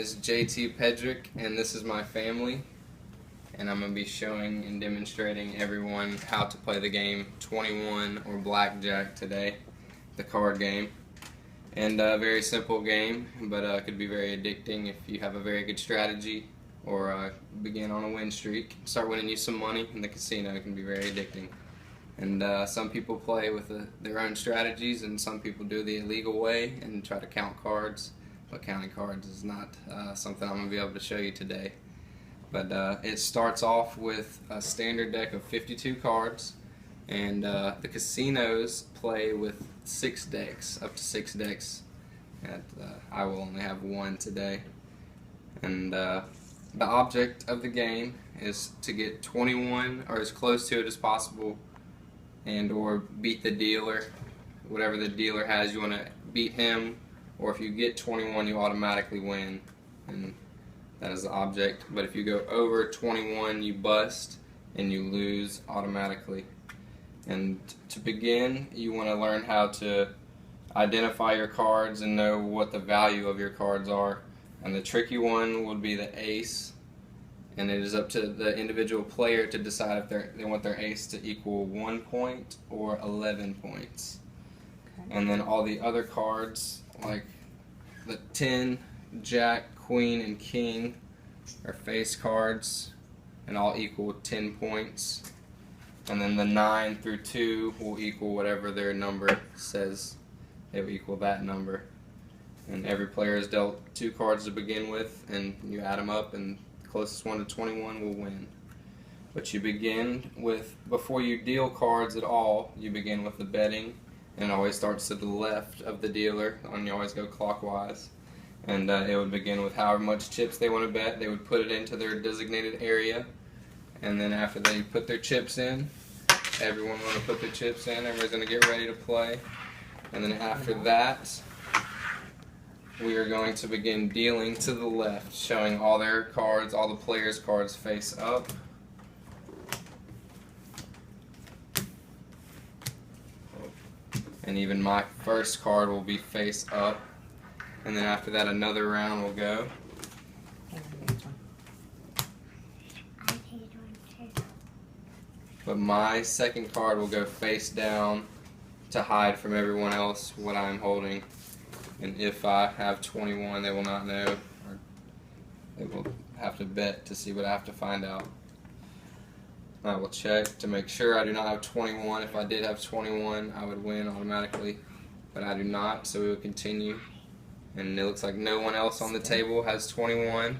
is JT Peddrick, and this is my family. And I'm going to be showing and demonstrating everyone how to play the game 21 or Blackjack today, the card game. And a very simple game, but could be very addicting if you have a very good strategy or begin on a win streak. Start winning you some money in the casino. It can be very addicting. And some people play with their own strategies, and some people do the illegal way and try to count cards. But counting cards is not something I'm going to be able to show you today. But it starts off with a standard deck of 52 cards, and the casinos play with 6 decks, up to 6 decks. And I will only have 1 today. And the object of the game is to get 21 or as close to it as possible, and or beat the dealer. Whatever the dealer has, you want to beat him, or if you get 21 you automatically win, and that is the object. But if you go over 21 you bust and you lose automatically. And to begin, you want to learn how to identify your cards and know what the value of your cards are. And the tricky one would be the ace, and it is up to the individual player to decide if they want their ace to equal 1 point or 11 points. Okay. And then all the other cards, like the 10, Jack, Queen, and King, are face cards and all equal 10 points. And then the 9 through 2 will equal whatever their number says. They will equal that number. And every player is dealt 2 cards to begin with, and you add them up, and the closest one to 21 will win. But you begin with, before you deal cards at all, you begin with the betting, and it always starts to the left of the dealer, and you always go clockwise. And it would begin with however much chips they want to bet. They would put it into their designated area, and then after they put their chips in, everyone want to put their chips in, everybody's going to get ready to play. And then after that, we are going to begin dealing to the left, showing all their cards, all the players' cards face up. And even my first card will be face up. And then after that, another round will go. But my second card will go face down to hide from everyone else what I'm holding. And if I have 21, they will not know, or they will have to bet to see what I have to find out. I will check to make sure I do not have 21. If I did have 21, I would win automatically, but I do not, so we will continue. And it looks like no one else on the table has 21,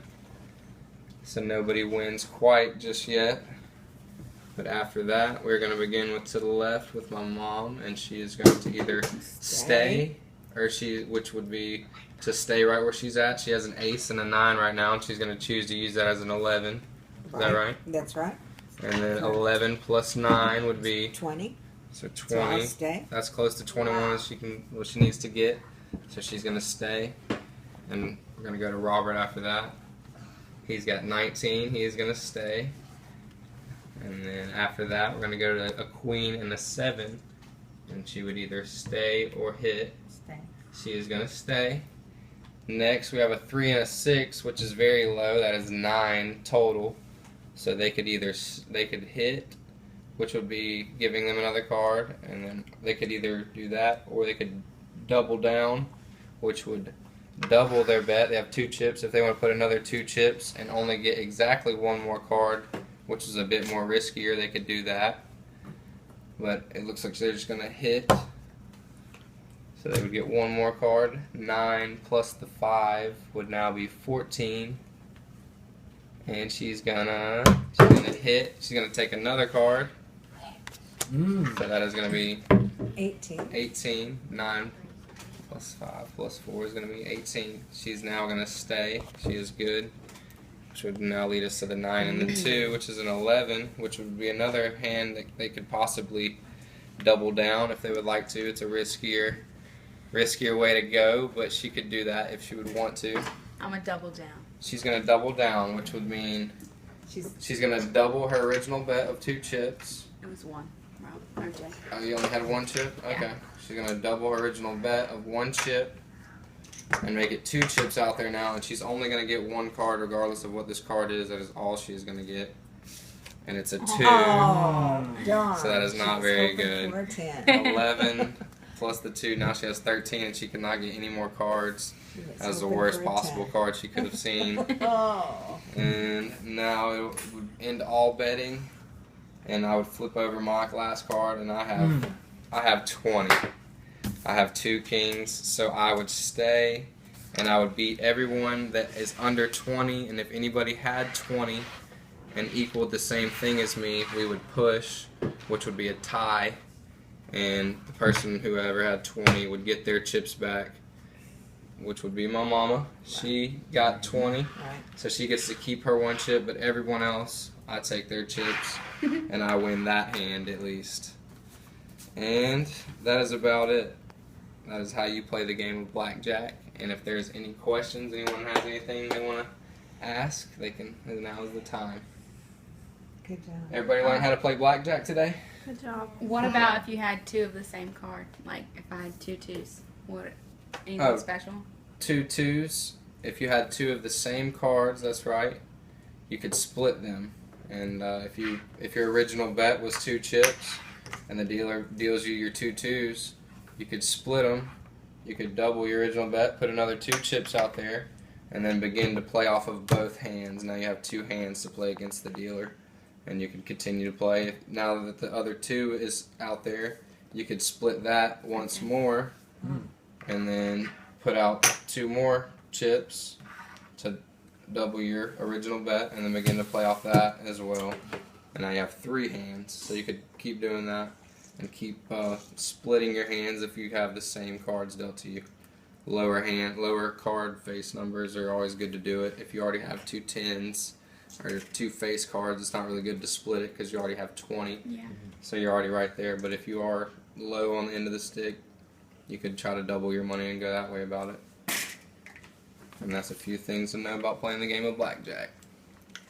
so nobody wins quite just yet. But after that, we're going to begin with to the left with my mom, and she is going to either stay or which would be to stay right where she's at. She has an ace and a 9 right now, and she's going to choose to use that as an 11. Is that right? That's right. And then 11 plus 9 would be 20. So 20. So I'll stay. That's close to 21 as what she needs to get. So she's going to stay. And we're going to go to Robert after that. He's got 19. He is going to stay. And then after that, we're going to go to a queen and a 7. And she would either stay or hit. Stay. She is going to stay. Next, we have a 3 and a 6, which is very low. That is 9 total. So they could hit, which would be giving them another card. And then they could either do that, or they could double down, which would double their bet. They have 2 chips. If they want to put another 2 chips and only get exactly 1 more card, which is a bit more riskier, they could do that. But it looks like they're just going to hit. So they would get 1 more card. 9 plus the 5 would now be 14. And she's gonna hit. She's gonna take another card. So that is gonna be 18. 18. 9 plus 5 plus 4 is gonna be 18. She's now gonna stay. She is good. Which would now lead us to the 9 and the 2, which is an 11, which would be another hand that they could possibly double down if they would like to. It's a riskier way to go, but she could do that if she would want to. I'm gonna double down. She's going to double down, which would mean she's going to double her original bet of 2 chips. It was 1, Rob, or Jay. Oh, you only had 1 chip? Okay. Yeah. She's going to double her original bet of 1 chip. and make it 2 chips out there now, and she's only going to get 1 card regardless of what this card is. That is all she's going to get. And it's a 2. Oh, darn. So that is not She's very hoping good. for a 10. 11 plus the 2. Now she has 13, and she cannot get any more cards. That was the hoping worst for a possible 10. card she could have seen. Oh. And now it would end all betting, and I would flip over my last card, and I have 20. I have 2 kings, so I would stay, and I would beat everyone that is under 20. And if anybody had 20 and equaled the same thing as me, we would push, which would be a tie, and the person whoever had 20 would get their chips back, which would be my mama. She got 20, Right. so she gets to keep her 1 chip, but everyone else, I take their chips, and I win that hand at least. And that is about it. That is how you play the game of blackjack. And if there's any questions, anyone has anything they want to ask, they can. Now is the time. Good job. Everybody learn how to play blackjack today? Good job. What about if you had 2 of the same card? Like if I had 2 2s, what? Anything Oh. special? 2 2s. If you had 2 of the same cards, that's right. You could split them. And if your original bet was 2 chips, and the dealer deals you your 2 2s, you could split them. You could double your original bet, put another 2 chips out there, and then begin to play off of both hands. Now you have 2 hands to play against the dealer, and you can continue to play. Now that the other 2 is out there, you could split that once more, and then put out 2 more chips to double your original bet, and then begin to play off that as well. And now you have 3 hands, so you could keep doing that and keep splitting your hands if you have the same cards dealt to you. Lower card face numbers are always good to do it. If you already have 2 10s or 2 face cards, it's not really good to split it because you already have 20. Yeah. So you're already right there. But if you are low on the end of the stick, you could try to double your money and go that way about it. And that's a few things to know about playing the game of blackjack.